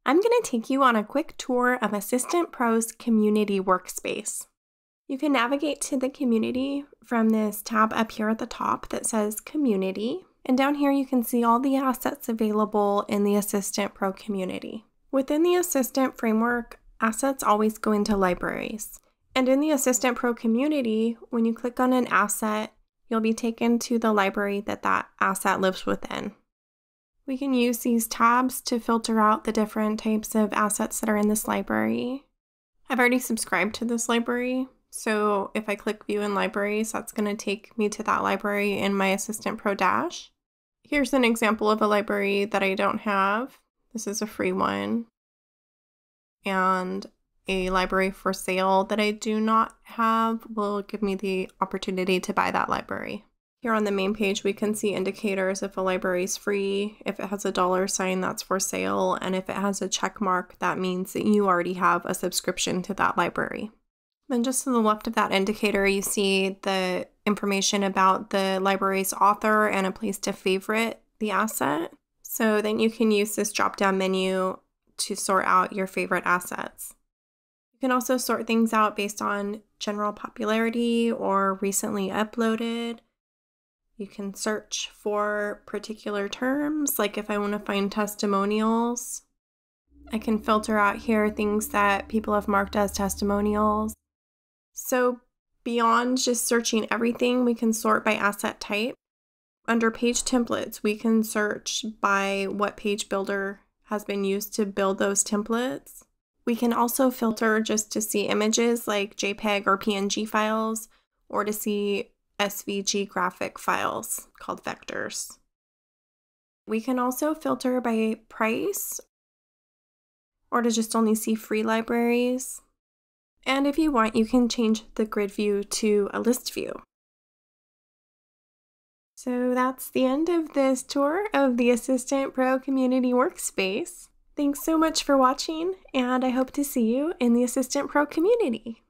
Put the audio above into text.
I'm going to take you on a quick tour of Assistant Pro's Community Workspace. You can navigate to the community from this tab up here at the top that says Community, and down here you can see all the assets available in the Assistant Pro community. Within the Assistant framework, assets always go into libraries. And in the Assistant Pro community, when you click on an asset, you'll be taken to the library that asset lives within. We can use these tabs to filter out the different types of assets that are in this library. I've already subscribed to this library, so if I click View in Libraries, that's going to take me to that library in my Assistant Pro dash. Here's an example of a library that I don't have. This is a free one. And a library for sale that I do not have will give me the opportunity to buy that library. Here on the main page, we can see indicators if a library is free, if it has a $sign, that's for sale, and if it has a check mark, that means that you already have a subscription to that library. Then just to the left of that indicator, you see the information about the library's author and a place to favorite the asset. So then you can use this drop-down menu to sort out your favorite assets. You can also sort things out based on general popularity or recently uploaded. You can search for particular terms, like if I want to find testimonials, I can filter out here things that people have marked as testimonials. So beyond just searching everything, we can sort by asset type. Under page templates, we can search by what page builder has been used to build those templates. We can also filter just to see images like JPEG or PNG files, or to see SVG graphic files called vectors. We can also filter by price, or to just only see free libraries. And if you want, you can change the grid view to a list view. So that's the end of this tour of the Assistant Pro Community Workspace. Thanks so much for watching, and I hope to see you in the Assistant Pro community.